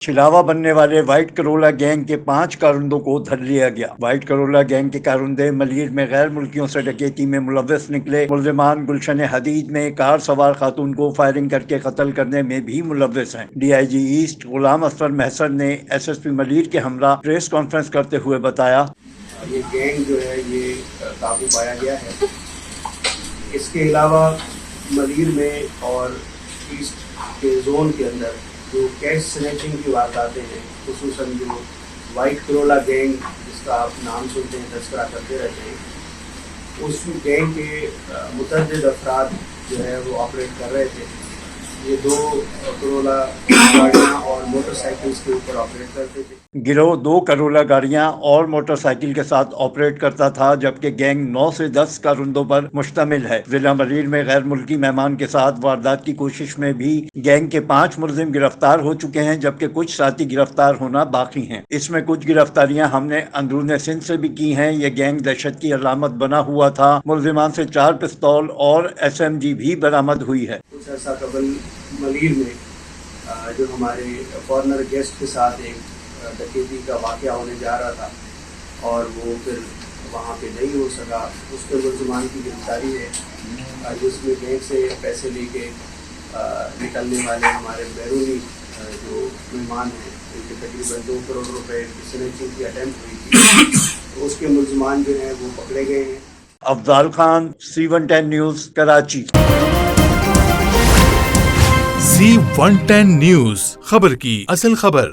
چھلاوا بننے والے white کرولا gang کے 5 کارندوں کو دھر لیا گیا۔ وائٹ کرولا گینگ کے کارندے ملیر میں غیر ملکیوں سے ڈکیتی میں ملوث نکلے۔ ملزمان گلشن حدید میں کار سوار خاتون کو فائرنگ کر کے قتل کرنے میں بھی ملوث ہیں۔ D I G asset Ghulam Asghar محسن نے ایس ایس پی ملیر کے ہمراہ پریس کانفرنس کرتے ہوئے بتایا، یہ گینگ جو ہے یہ قابو پایا گیا ہے۔ اس کے علاوہ ملیر میں اور ایسٹ کے زون کے اندر جو کیش سنیچنگ کی وارداتیں ہیں، خصوصاً جو وائٹ کرولا گینگ جس کا آپ نام سنتے ہیں، تذکرہ کرتے رہتے ہیں، اس گینگ کے متعدد افراد جو ہے وہ آپریٹ کر رہے تھے۔ یہ 2 کرولا گاڑیاں اور موٹر سائیکلز کے اوپر آپریٹ کرتے تھے۔ گروہ 2 کرولا گاڑیاں اور موٹر سائیکل کے ساتھ آپریٹ کرتا تھا، جبکہ گینگ 9 سے 10 کارندوں پر مشتمل ہے۔ ضلع ملیر میں غیر ملکی مہمان کے ساتھ واردات کی کوشش میں بھی گینگ کے 5 ملزم گرفتار ہو چکے ہیں، جبکہ کچھ ساتھی گرفتار ہونا باقی ہیں۔ اس میں کچھ گرفتاریاں ہم نے اندرون سندھ سے بھی کی ہیں۔ یہ گینگ دہشت کی علامت بنا ہوا تھا۔ ملزمان سے 4 پستول اور SMG بھی برآمد ہوئی ہے۔ کچھ عرصہ قبل ملیر میں جو ہمارے فارنر گیسٹ کے ساتھ ایک ڈکیتی کا واقعہ ہونے جا رہا تھا اور وہ پھر وہاں پہ نہیں ہو سکا، اس پہ ملزمان کی گرفتاری ہے، جس میں بینک سے پیسے لے کے نکلنے والے ہمارے بیرونی جو مہمان ہیں، ان کے تقریباً 2 کروڑ روپے کی سنیچنگ کی اٹیمپٹ ہوئی تھی، تو اس کے ملزمان جو ہیں وہ پکڑے گئے ہیں۔ Afzal Khan, C110 news, Karachi. C110 news, خبر کی اصل خبر۔